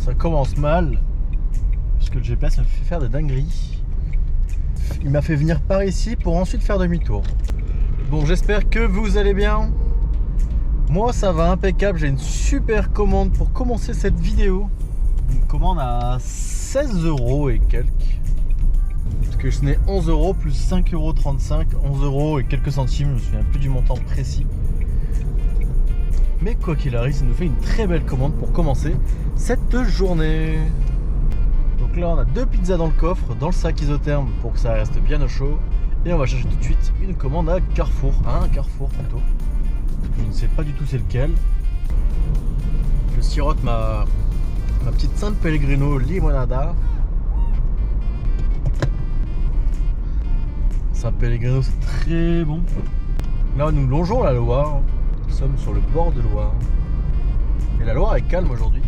Ça commence mal. Parce que le GPS me fait faire des dingueries. Il m'a fait venir par ici pour ensuite faire demi-tour. Bon, j'espère que vous allez bien. Moi, ça va impeccable. J'ai une super commande pour commencer cette vidéo. Une commande à 16 € et quelques. Parce que ce n'est 11 € plus 5,35 €. 11 € et quelques centimes. Je me souviens plus du montant précis. Mais quoi qu'il arrive, ça nous fait une très belle commande pour commencer cette journée. Donc là, on a 2 pizzas dans le coffre, dans le sac isotherme pour que ça reste bien au chaud. Et on va chercher tout de suite une commande à Carrefour. Un Carrefour plutôt. Je ne sais pas du tout c'est lequel. Je sirote ma petite San Pellegrino limonada. San Pellegrino, c'est très bon. Là, nous longeons la Loire. Nous sommes sur le bord de Loire. Et la Loire est calme aujourd'hui.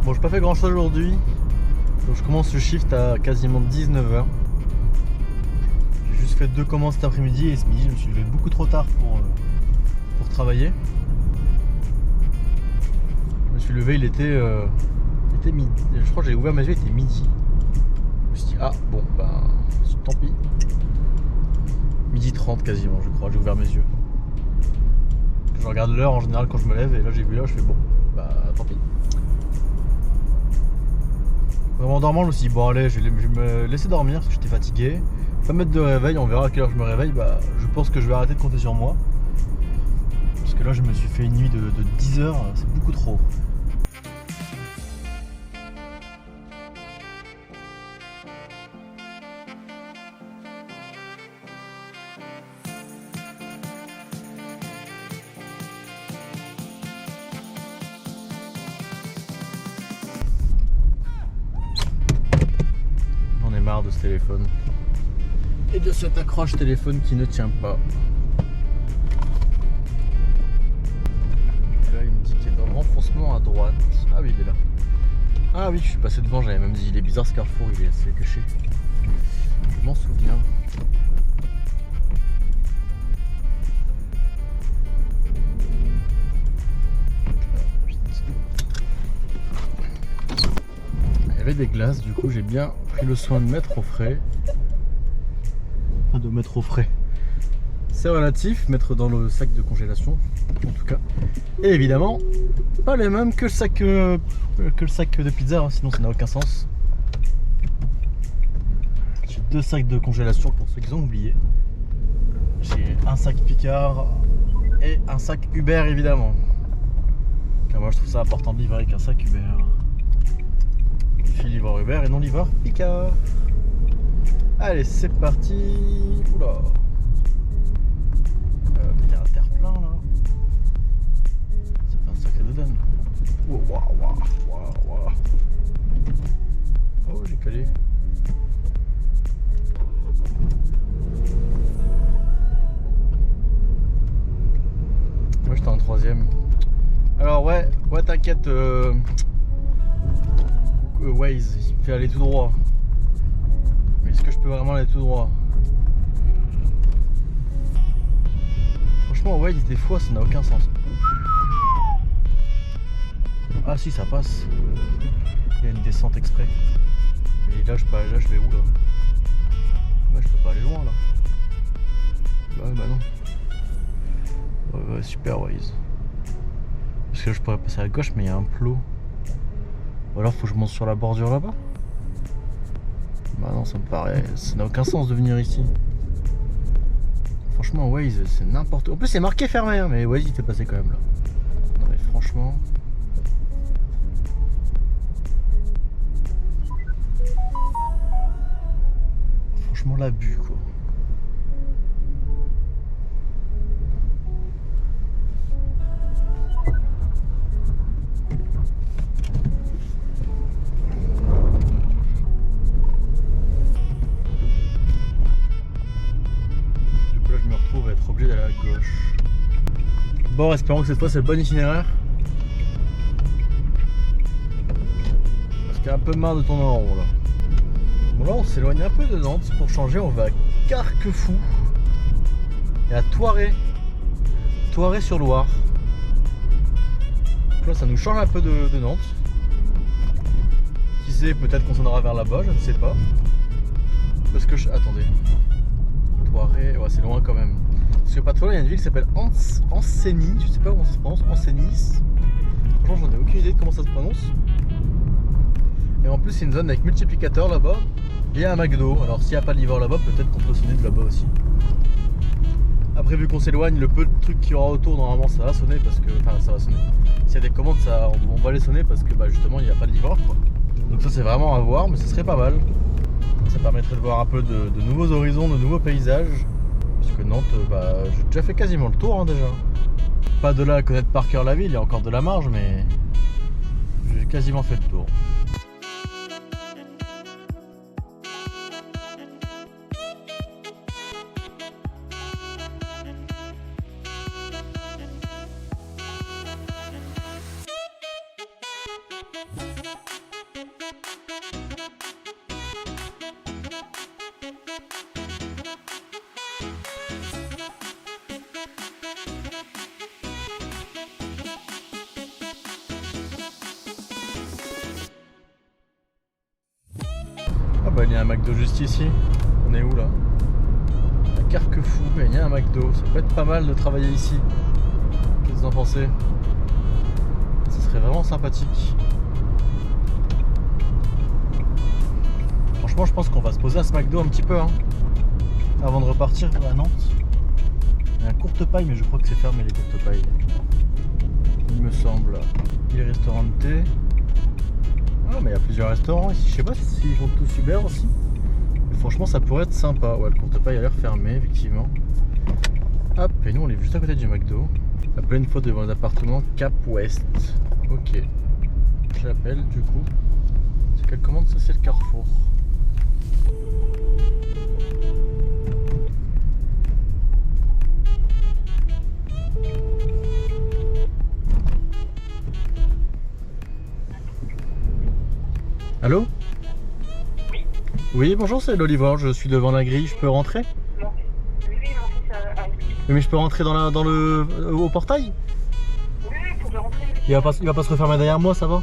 Bon, j'ai pas fait grand chose aujourd'hui. Donc je commence le shift à quasiment 19 h. J'ai juste fait 2 commandes cet après-midi et ce midi je me suis levé beaucoup trop tard pour travailler. Je me suis levé, il était midi. Je crois que j'ai ouvert mes yeux, il était midi. Je me suis dit, ah bon, ben tant pis. Midi 30 quasiment, je crois, j'ai ouvert mes yeux. Je regarde l'heure en général quand je me lève et là j'ai vu l'heure, je fais bon, bah tant pis. En dormant, je me suis dit, bon allez, je vais me laisser dormir parce que j'étais fatigué. Pas mettre de réveil, on verra à quelle heure je me réveille. Bah, je pense que je vais arrêter de compter sur moi. Parce que là, je me suis fait une nuit de 10 heures, c'est beaucoup trop. De ce téléphone et de cette accroche téléphone qui ne tient pas. Là il me dit qu'il est dans le renfoncement à droite. Ah oui, il est là. Ah oui, je suis passé devant, j'avais même dit il est bizarre ce Carrefour, il est assez caché. Je m'en souviens. Il y avait des glaces, du coup j'ai bien pris le soin de mettre au frais. Enfin, de mettre au frais. C'est relatif, mettre dans le sac de congélation, en tout cas. Et évidemment, pas les mêmes que le sac de pizza, hein, sinon ça n'a aucun sens. J'ai 2 sacs de congélation pour ceux qui ont oublié. J'ai un sac Picard et un sac Uber évidemment. Car moi je trouve ça important de vivre avec un sac Uber. Livreur Uber et non livreur Picard. Allez, c'est parti. Oula. Il y a un terre-plein là. Ça fait un sacré de donne. Waouh. Oh, j'ai calé. Moi j'étais en 3ème. Alors ouais, t'inquiète. Waze, il me fait aller tout droit. Mais est-ce que je peux vraiment aller tout droit? Franchement, Waze, des fois, ça n'a aucun sens. Ah si, ça passe. Il y a une descente exprès. Mais là, je vais où là? Moi, je peux pas aller loin là. Bah non. Ouais, super Waze. Parce que là, je pourrais passer à gauche, mais il y a un plot. Ou alors faut que je monte sur la bordure là-bas? Bah non, ça me paraît... ça n'a aucun sens de venir ici. Franchement, Waze, c'est n'importe quoi. En plus, c'est marqué fermé, hein, mais Waze, il était passé quand même là. Non mais franchement... Franchement, l'abus, quoi. Bon, espérons que cette fois c'est le bon itinéraire. Parce qu'il y a un peu marre de tourner en rond là. Bon là on s'éloigne un peu de Nantes. Pour changer on va à Carquefou. et à Thoiret. Thoiret-sur-Loire. Là, ça nous change un peu de Nantes. Qui sait, peut-être qu'on s'en aura vers là-bas, je ne sais pas. Parce que attendez. Thoiret, ouais, c'est loin quand même. Parce que pas trop loin, il y a une ville qui s'appelle Ancenis. Je sais pas comment ça se prononce. Ancenis. Franchement, j'en ai aucune idée de comment ça se prononce. Et en plus, c'est une zone avec multiplicateur là-bas. Et un McDo. Alors, s'il n'y a pas de livreur là-bas, peut-être qu'on peut sonner de là-bas aussi. Après, vu qu'on s'éloigne, le peu de trucs qu'il y aura autour, normalement, ça va sonner parce que. Enfin, ça va sonner. S'il y a des commandes, on va les sonner parce que justement, il n'y a pas de livreur, quoi. Donc, ça, c'est vraiment à voir, mais ce serait pas mal. Ça permettrait de voir un peu de nouveaux horizons, de nouveaux paysages. Parce que Nantes, j'ai déjà fait quasiment le tour, hein, déjà. Pas de là à connaître par cœur la ville, il y a encore de la marge, mais j'ai quasiment fait le tour. Il y a un McDo juste ici. On est où là? À Carquefou, il y a un McDo. Ça peut être pas mal de travailler ici. Qu'est-ce que vous en pensez? Ce serait vraiment sympathique. Franchement, je pense qu'on va se poser à ce McDo un petit peu, hein, avant de repartir à Nantes. Il y a un courte paille, mais je crois que c'est fermé les courtes pailles. Il me semble. Il restaurant de thé. Ah, mais il y a plusieurs restaurants ici, je sais pas s'ils font tous super aussi. Mais franchement, ça pourrait être sympa. Ouais, le courte paille a l'air fermé, effectivement. Hop, et nous on est juste à côté du McDo. À pleine fois devant les appartements Cap Ouest. Ok. J'appelle du coup. C'est quelle commande ça? C'est le Carrefour. Allô? Oui. Oui, bonjour, c'est l'Olivier, je suis devant la grille, je peux rentrer? Non. Oui, mon fils a... Oui, mais je peux rentrer au portail? Oui, vous pouvez rentrer. Il va pas se refermer derrière moi, ça va?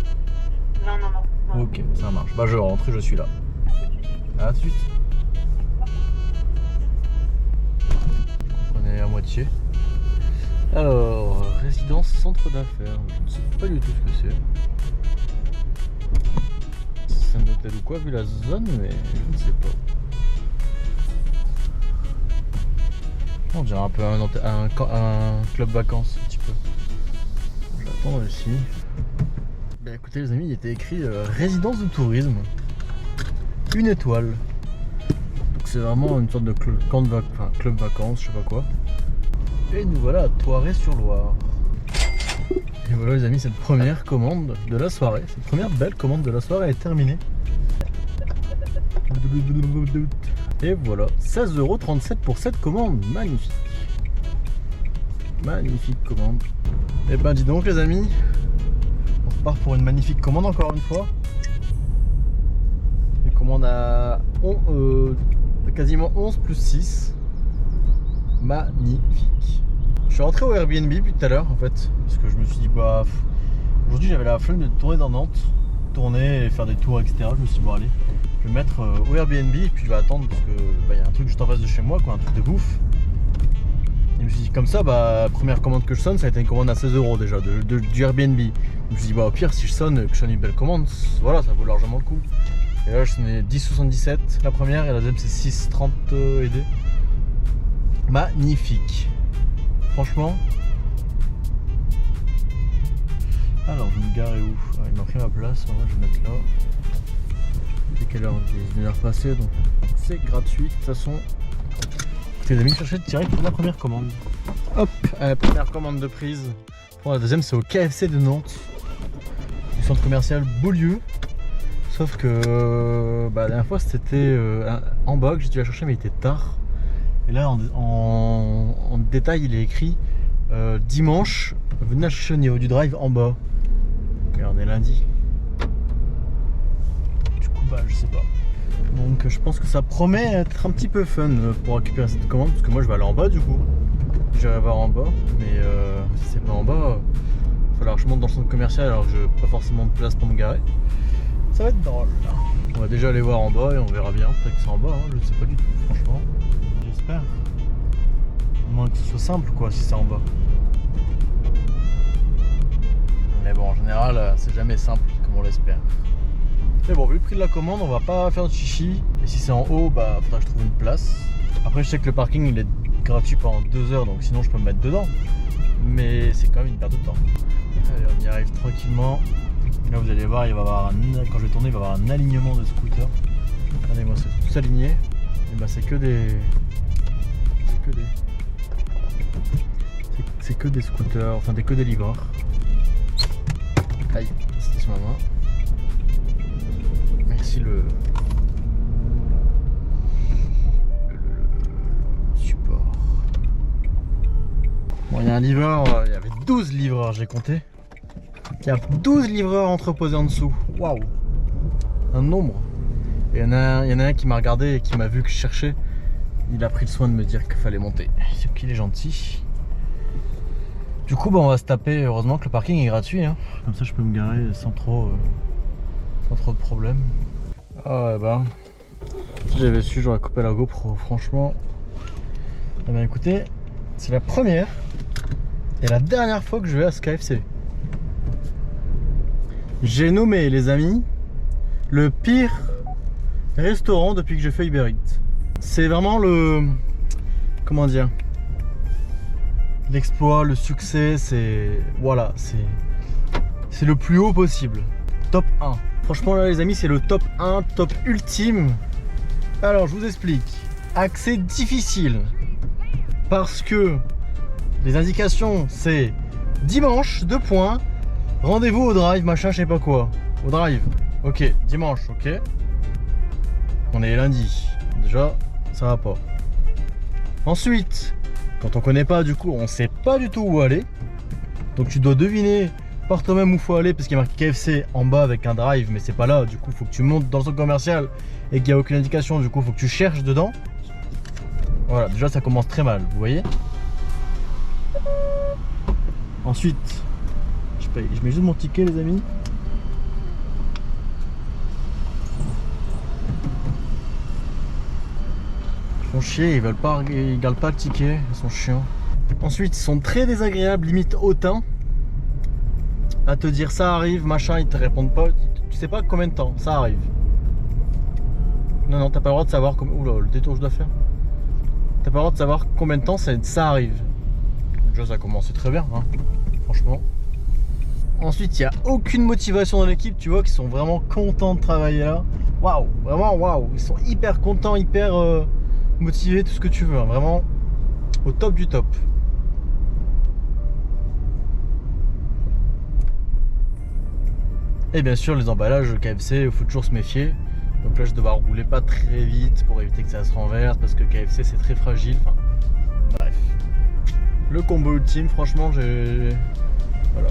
Non. Ok, ça marche. Je rentre et je suis là. À tout de suite. Vous comprenez à moitié. Alors, résidence centre d'affaires. Je ne sais pas du tout ce que c'est. C'est un hôtel ou quoi vu la zone, mais je ne sais pas. On dirait un peu un club vacances un petit peu. Je vais attendre ici. Ben écoutez les amis, il était écrit résidence de tourisme. 1 étoile. Donc c'est vraiment une sorte de club vacances, je sais pas quoi. Et nous voilà à Thoiret-sur-Loire. Et voilà les amis, cette première commande de la soirée, cette première belle commande de la soirée est terminée. Et voilà, 16,37 € pour cette commande, magnifique. Magnifique commande. Et ben dis donc les amis, on repart pour une magnifique commande encore une fois. Une commande à quasiment 11 plus 6. Magnifique. Je suis rentré au Airbnb depuis tout à l'heure en fait, parce que je me suis dit aujourd'hui j'avais la flemme de tourner dans Nantes, tourner et faire des tours etc. Je me suis dit allez, je vais me mettre au Airbnb et puis je vais attendre parce que y a un truc juste en face de chez moi quoi, un truc de bouffe. Et je me suis dit comme ça première commande que je sonne, ça a été une commande à 16 € déjà du Airbnb. Je me suis dit au pire si je sonne que je sonne une belle commande, voilà ça vaut largement le coup. Et là je sonnais 10,77 la première et la deuxième c'est 6,30 et des. Magnifique. Franchement. Alors je vais me garer où? Il m'a pris ma place, moi je vais mettre là. Il est quelle heure? Il est 1h passée donc c'est gratuit de toute façon. Écoutez les amis, chercher direct pour la première commande. Hop, première commande de prise. Pour la deuxième c'est au KFC de Nantes. Du centre commercial Beaulieu. Sauf que la dernière fois c'était en bas que j'ai dû la chercher mais il était tard. Et là en détail il est écrit dimanche, venez la chercher au niveau du drive en bas. Et on est lundi. Du coup je sais pas. Donc je pense que ça promet d'être un petit peu fun pour récupérer cette commande parce que moi je vais aller en bas du coup. j'irai voir en bas, mais si c'est pas en bas, il va falloir que je monte dans le centre commercial alors que je n'ai pas forcément de place pour me garer. Ça va être drôle là. On va déjà aller voir en bas et on verra bien, peut-être que c'est en bas, hein, je ne sais pas du tout franchement. J'espère. À moins que ce soit simple quoi si c'est en bas. Mais bon en général c'est jamais simple comme on l'espère. Mais bon vu le prix de la commande on va pas faire de chichi. Et si c'est en haut bah faudra que je trouve une place. Après je sais que le parking il est gratuit pendant 2 heures donc sinon je peux me mettre dedans. Mais c'est quand même une perte de temps. Allez on y arrive tranquillement. Et là vous allez voir il va y avoir quand je vais tourner il va y avoir un alignement de scooters. Regardez-moi c'est tous alignés. Et bah c'est que des. C'est que des scooters, enfin que des livreurs. Aïe, c'était sur ma main. Merci le support. Bon, il y a un livreur, il y avait 12 livreurs, j'ai compté. Il y a 12 livreurs entreposés en dessous. Waouh! Un nombre. Et il y en a un qui m'a regardé et qui m'a vu que je cherchais. Il a pris le soin de me dire qu'il fallait monter. C'est qu'il est gentil. Du coup, bah, on va se taper. Heureusement que le parking est gratuit. Hein. Comme ça, je peux me garer sans trop de problèmes. Ah ouais, bah. Si j'avais su, j'aurais coupé la GoPro. Franchement. Eh bien, écoutez, c'est la première et la dernière fois que je vais à ce KFC. J'ai nommé, les amis, le pire restaurant depuis que je fais Uber Eats. C'est vraiment le. Comment dire? L'exploit, le succès, c'est. Voilà, c'est le plus haut possible. Top 1. Franchement, là, les amis, c'est le top 1, top ultime. Alors, je vous explique. Accès difficile. Parce que les indications, c'est dimanche, 2 points. Rendez-vous au drive, machin, je sais pas quoi. Au drive. Ok, dimanche, ok. On est lundi. Déjà, ça va pas. Ensuite, quand on connaît pas, du coup, on sait pas du tout où aller. Donc tu dois deviner par toi-même où il faut aller parce qu'il y a marqué KFC en bas avec un drive, mais c'est pas là. Du coup, il faut que tu montes dans le centre commercial et qu'il n'y a aucune indication. Du coup, il faut que tu cherches dedans. Voilà, déjà ça commence très mal, vous voyez. Ensuite, je paye. Je mets juste mon ticket, les amis. Ils font chier, ils gardent pas le ticket, ils sont chiants. Ensuite, ils sont très désagréables, limite hautains. À te dire ça arrive, machin, ils te répondent pas. Tu sais pas combien de temps, ça arrive. Non, t'as pas le droit de savoir combien. Oula, le détour que je dois faire. T'as pas le droit de savoir combien de temps ça arrive. Déjà, ça a commencé très bien, hein, franchement. Ensuite, il n'y a aucune motivation dans l'équipe, tu vois, qui sont vraiment contents de travailler là. Waouh, vraiment waouh. Ils sont hyper contents, hyper motivés, tout ce que tu veux, hein, vraiment au top du top. Et bien sûr, les emballages KFC, il faut toujours se méfier. Donc là, je dois rouler pas très vite pour éviter que ça se renverse parce que KFC c'est très fragile. Enfin, bref. Le combo ultime, franchement, voilà.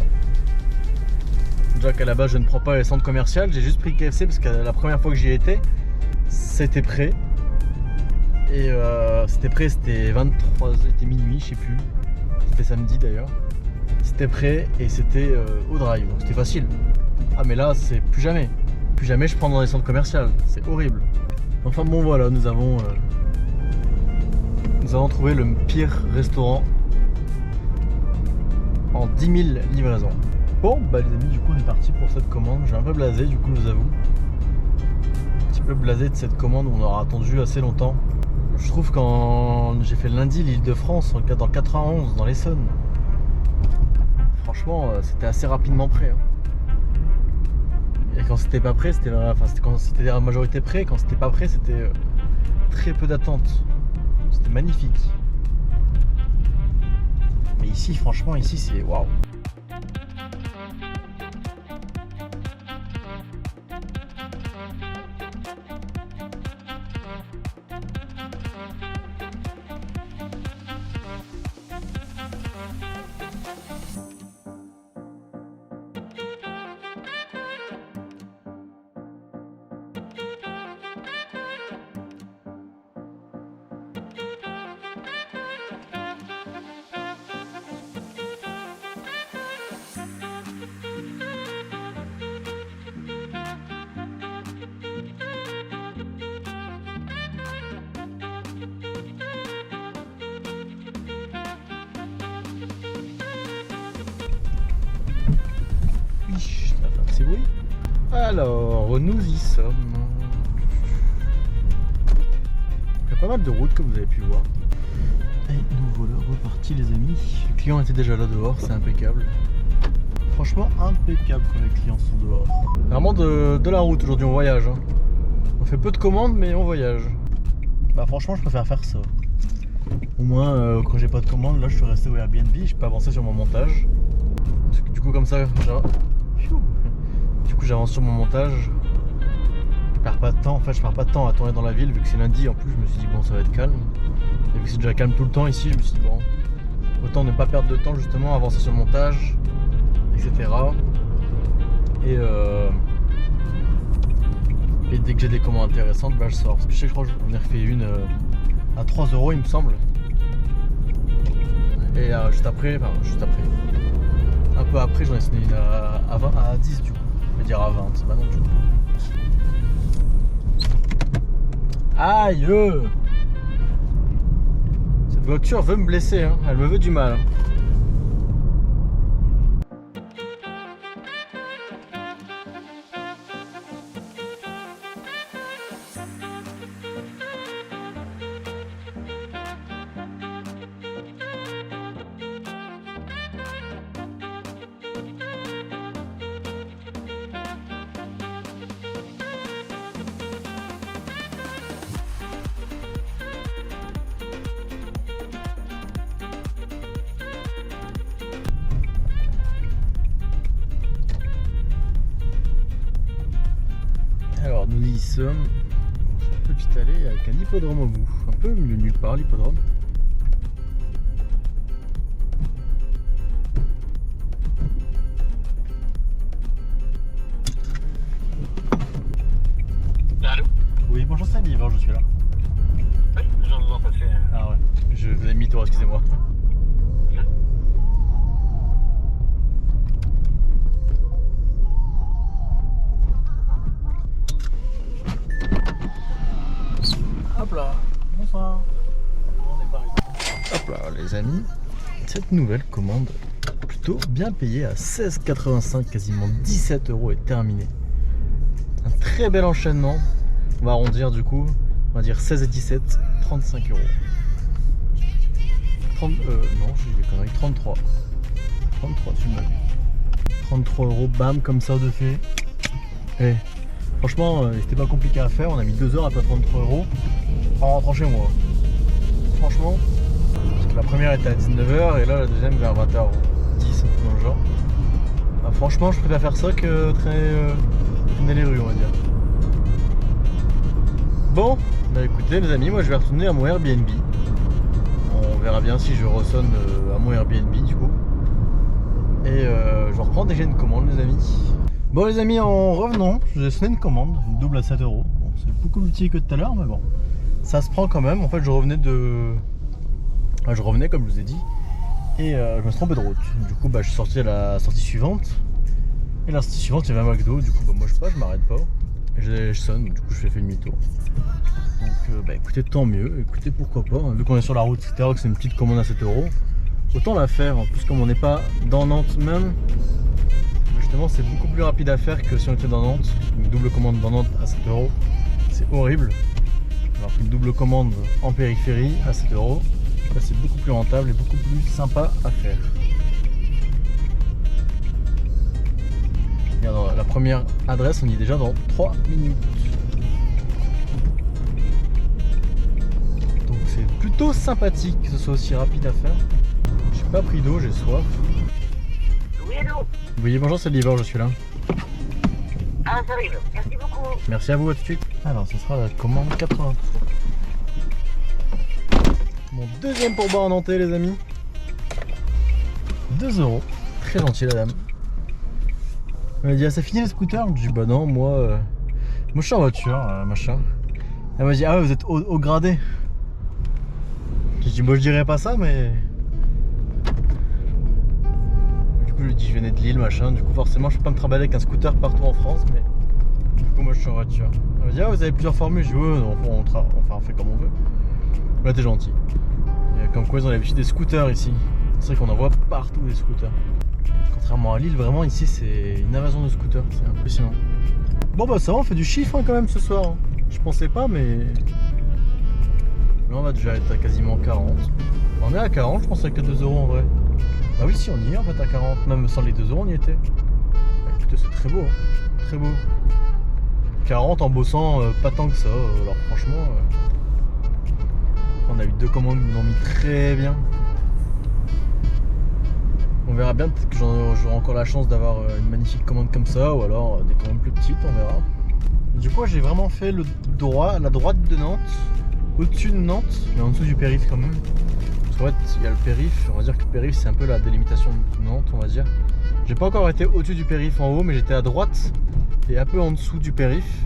Déjà qu'à la base, je ne prends pas les centres commerciaux, j'ai juste pris KFC parce que la première fois que j'y étais, c'était prêt. Et c'était 23, c'était minuit, je sais plus. C'était samedi d'ailleurs. C'était prêt et c'était au drive, donc c'était facile. Ah mais là c'est plus jamais je prends dans les centres commerciaux, c'est horrible. Enfin bon voilà, nous avons trouvé le pire restaurant en 10 000 livraisons. Bon bah les amis, du coup on est parti pour cette commande. Je suis un peu blasé, du coup je vous avoue. Un petit peu blasé de cette commande où on aura attendu assez longtemps. Je trouve quand j'ai fait le lundi l'Île-de-France dans le 91, dans l'Essonne, franchement c'était assez rapidement prêt, hein. Et quand c'était pas prêt, quand c'était la majorité prêt, quand c'était pas prêt, c'était très peu d'attente. C'était magnifique. Mais ici, franchement, ici c'est waouh. ces bruits. Alors, nous y sommes. Il y a pas mal de routes comme vous avez pu voir. Et nous voilà repartis les amis. Les clients étaient déjà là dehors, c'est impeccable. Franchement impeccable quand les clients sont dehors. Vraiment de la route aujourd'hui, on voyage. Hein. On fait peu de commandes mais on voyage. Bah franchement je préfère faire ça. Au moins quand j'ai pas de commandes, là je suis resté au Airbnb, je peux avancer sur mon montage. Du coup comme ça, j'avance sur mon montage. Je perds pas de temps, en fait je perds pas de temps à tourner dans la ville vu que c'est lundi en plus, je me suis dit bon ça va être calme. Et vu que c'est déjà calme tout le temps ici, je me suis dit bon, autant ne pas perdre de temps justement, avancer sur le montage, etc. Et dès que j'ai des commandes intéressantes, bah je sors. Parce que je sais que je crois que j'en ai refait une à 3 € il me semble. Et juste après, un peu après j'en ai sonné une à 20, à 10 du coup. Je vais dire à 20, c'est pas non du coup. Aïe! Cette voiture veut me blesser, hein. Elle me veut du mal. Hein. Alors nous y sommes dans cette petite allée avec un hippodrome au bout, un peu milieu nulle part l'hippodrome. Allô? Oui bonjour c'est Liv, je suis là. Oui, j'en vous en passer. Ah ouais, je faisais demi-tour, excusez-moi. Hop là, bonsoir. On est pareil. Hop là les amis, cette nouvelle commande plutôt bien payée à 16,85 €, quasiment 17 € est terminée. Un très bel enchaînement. On va arrondir du coup, on va dire 16 et 17, 35 €. 30, non, j'ai des conneries, 33. 33, tu m'as dit. 33 €, bam, comme ça de fait. Et franchement, c'était pas compliqué à faire, on a mis 2 heures à pas 33 € en rentrant chez moi. Franchement, parce que la première était à 19 h et là la deuxième vers 20 h 10 dans le genre. Bah, franchement, je préfère faire ça que traîner les rues, on va dire. Bon, bah écoutez les amis, moi je vais retourner à mon Airbnb. On verra bien si je ressonne à mon Airbnb du coup. Et je reprends dès que j'ai une commande les amis. Bon les amis, en revenant, je vous ai sonné une commande, une double à 7 €. Bon, c'est beaucoup plus petit que tout à l'heure, mais bon, ça se prend quand même. En fait, je revenais comme je vous ai dit, et je me suis trompé de route. Du coup, bah, je suis sorti à la sortie suivante, et la sortie suivante, il y avait un McDo. Du coup, bah, moi je sais pas, je m'arrête pas, et je sonne. Du coup, je fais demi-tour. Donc, bah, écoutez, tant mieux. Écoutez, pourquoi pas. Vu qu'on est sur la route, etc., que c'est une petite commande à 7 €, autant la faire. En plus, comme on n'est pas dans Nantes même. Justement, c'est beaucoup plus rapide à faire que si on était dans Nantes. Une double commande dans Nantes à 7 €, c'est horrible. Alors qu'une double commande en périphérie à 7 €, là c'est beaucoup plus rentable et beaucoup plus sympa à faire. Et alors, la première adresse, on y est déjà dans 3 minutes. Donc c'est plutôt sympathique que ce soit aussi rapide à faire. J'ai pas pris d'eau, j'ai soif. Oui, allô? Oui, bonjour, c'est Liver, je suis là. Ah, ça arrive. Merci beaucoup. Merci à vous, à tout de suite. Alors, ce sera la commande 83. Mon deuxième pourboire nantais, les amis. 2 €. Très gentil, la dame. Elle m'a dit, ah, c'est fini le scooter? Je lui ai dit, bah non, moi je suis en voiture, machin. Elle m'a dit, ah ouais, vous êtes au gradé. J'ai dit, moi je dirais pas ça, mais. Du coup, je lui ai dit, je venais de Lille, machin. Du coup, forcément, je peux pas me trimballer avec un scooter partout en France, mais. Du coup, moi je suis en voiture. Elle m'a dit, ah, vous avez plusieurs formules? Je dis, ouais, on fait comme on veut. Là, t'es gentil. Et comme quoi, ils ont l'habitude des scooters ici. C'est vrai qu'on en voit partout des scooters. Contrairement à Lille, vraiment ici c'est une invasion de scooters, c'est impressionnant. Bon bah ça va, on fait du chiffre hein, quand même ce soir. Je pensais pas mais... Là on va déjà être à quasiment 40. On est à 40, je pensais que 2 euros en vrai. Bah oui si on y est en fait à 40, même sans les 2 euros on y était. Bah, écoutez c'est très beau, hein. Très beau. 40 en bossant pas tant que ça, alors franchement... On a eu 2 commandes qui nous ont mis très bien. On verra bien, peut-être que j'aurai encore la chance d'avoir une magnifique commande comme ça, ou alors des commandes plus petites, on verra. Et du coup, j'ai vraiment fait la droite de Nantes, au-dessus de Nantes, mais en dessous du périph' quand même. Parce qu'en fait, il y a le périph', on va dire que le périph' c'est un peu la délimitation de Nantes, on va dire. J'ai pas encore été au-dessus du périph' en haut, mais j'étais à droite et un peu en dessous du périph'.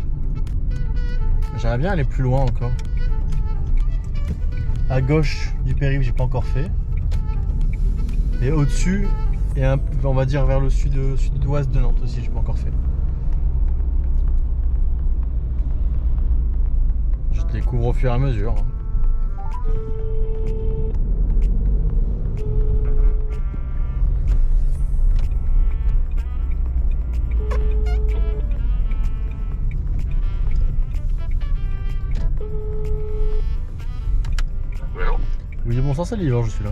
J'aimerais bien aller plus loin encore. À gauche du périph', j'ai pas encore fait. Et au-dessus, et on va dire vers le sud-ouest de Nantes aussi, j'ai pas encore fait. Je découvre au fur et à mesure. Allô? Oui, bonsoir, c'est Liver, je suis là.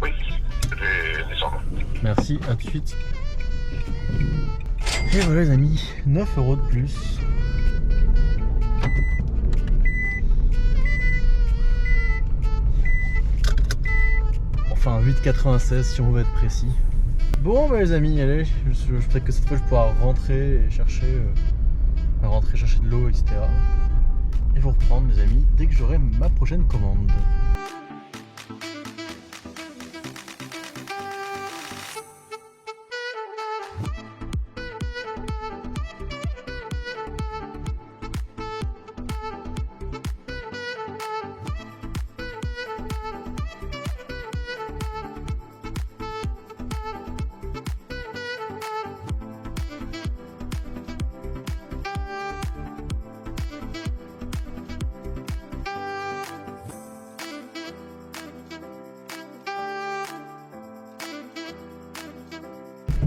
Oui, je descends. Merci, à tout de suite. Et voilà les amis, 9 euros de plus. Enfin 8,96 si on veut être précis. Bon bah les amis, allez, peut-être que cette fois je pourrai rentrer et chercher, chercher de l'eau, etc. Et vous reprendre les amis dès que j'aurai ma prochaine commande.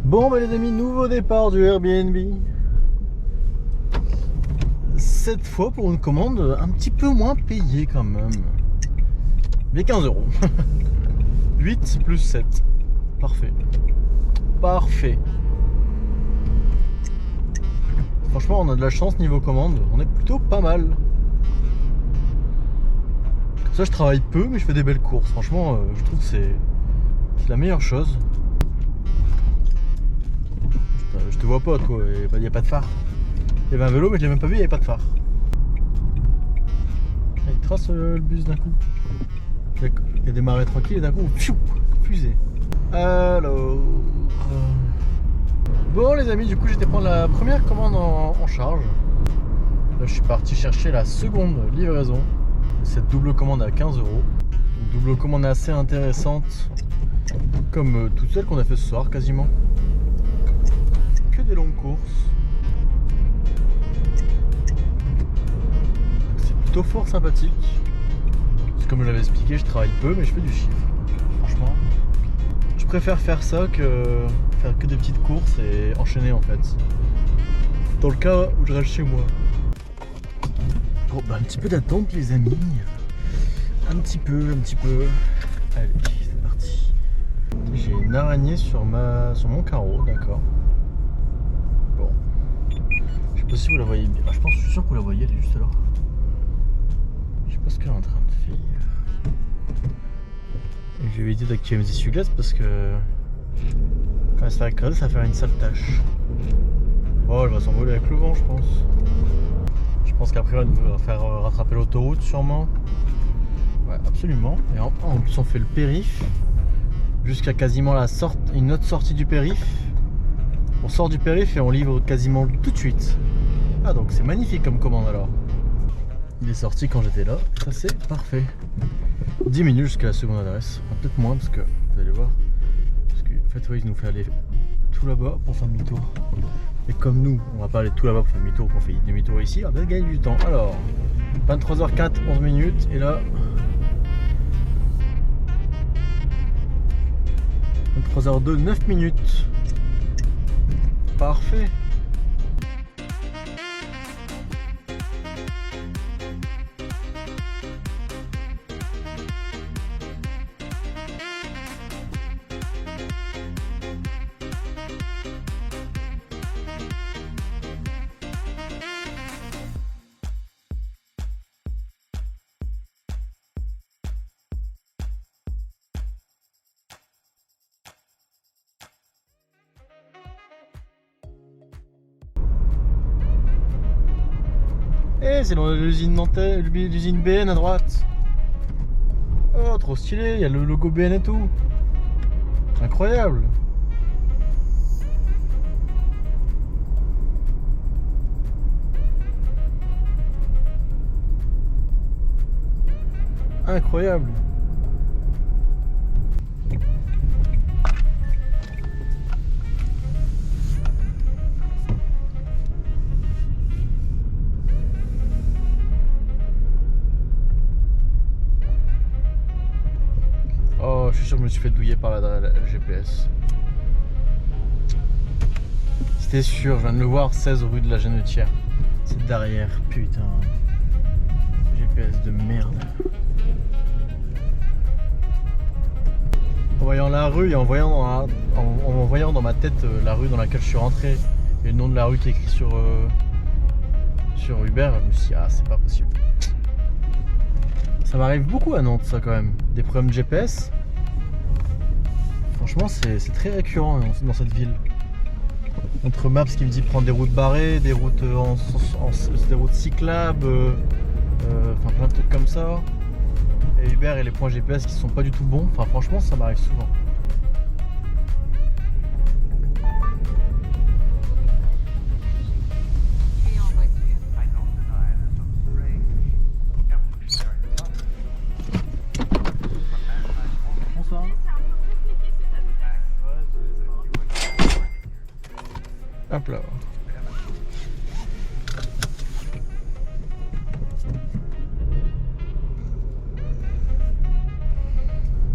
Bon bah les amis, nouveau départ du Airbnb. Cette fois pour une commande un petit peu moins payée quand même. Mais 15 euros. 8 plus 7. Parfait. Parfait. Franchement on a de la chance niveau commande. On est plutôt pas mal. Comme ça je travaille peu mais je fais des belles courses. Franchement je trouve que c'est la meilleure chose. Je te vois pas toi, il n'y a pas de phare. Il y avait un vélo mais je l'ai même pas vu, il n'y avait pas de phare. Il trace le bus d'un coup. Il a démarré tranquille et d'un coup, pfiou, fusée. Alors... Bon les amis, du coup j'étais prendre la première commande en charge. Là je suis parti chercher la seconde livraison. Cette double commande à 15 euros. Une double commande assez intéressante. Comme toutes celles qu'on a fait ce soir quasiment. Que des longues courses. C'est plutôt fort sympathique. Parce que comme je l'avais expliqué, je travaille peu mais je fais du chiffre. Franchement, je préfère faire ça que faire que des petites courses et enchaîner en fait. Dans le cas où je reste chez moi. Bon bah un petit peu d'attente les amis. Un petit peu. Allez, c'est parti. J'ai une araignée sur mon carreau, d'accord. Bon. Je sais pas si vous la voyez bien. Ah, je suis sûr que vous la voyez, elle est juste là. Je sais pas ce qu'elle est en train de faire. Et j'ai évité d'activer mes essuie-glaces parce que quand elle se fait écraser, ça va faire une sale tache. Oh, elle va s'envoler avec le vent, je pense. Je pense qu'après, elle va nous faire rattraper l'autoroute, sûrement. Ouais, absolument. Et en plus, on fait le périph' jusqu'à quasiment une autre sortie du périph'. On sort du périph' et on livre quasiment tout de suite. Ah, donc c'est magnifique comme commande alors. Il est sorti quand j'étais là. Ça, c'est parfait. 10 minutes jusqu'à la seconde adresse. Enfin, peut-être moins parce que vous allez voir. Parce qu'en fait, ouais, il nous fait aller tout là-bas pour faire demi-tour. Et comme nous, on va pas aller tout là-bas pour faire demi-tour, qu'on fait demi-tour ici, on va gagner du temps. Alors, 23h04, 11 minutes. Et là, 23h02, 9 minutes. Parfait. Eh, c'est l'usine Nantais, l'usine BN à droite. Oh, trop stylé, il y a le logo BN et tout. Incroyable. Incroyable. Oh, je suis sûr que je me suis fait douiller par la GPS. C'était sûr, je viens de le voir, 16 rue de la Genetière. C'est derrière, putain. GPS de merde. En voyant la rue et en voyant dans ma tête la rue dans laquelle je suis rentré et le nom de la rue qui est écrit sur Uber, je me suis dit, ah, c'est pas possible. Ça m'arrive beaucoup à Nantes, ça, quand même. Des problèmes de GPS. Franchement, c'est très récurrent dans cette ville. Entre Maps qui me dit prendre des routes barrées, des routes, des routes cyclables, enfin plein de trucs comme ça. Et Uber et les points GPS qui sont pas du tout bons. Enfin, franchement, ça m'arrive souvent. Hop là.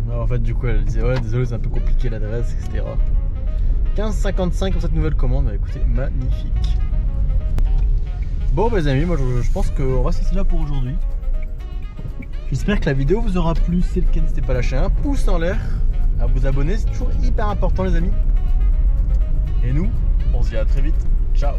Alors, en fait, du coup, elle disait ouais, désolé, c'est un peu compliqué l'adresse, etc. 15,55 pour cette nouvelle commande. Bah, écoutez, magnifique. Bon, mes amis, moi je pense qu'on va se laisser là pour aujourd'hui. J'espère que la vidéo vous aura plu. Si c'est le cas, n'hésitez pas à lâcher un pouce en l'air, à vous abonner, c'est toujours hyper important, les amis. Et nous, on se dit à très vite. Ciao.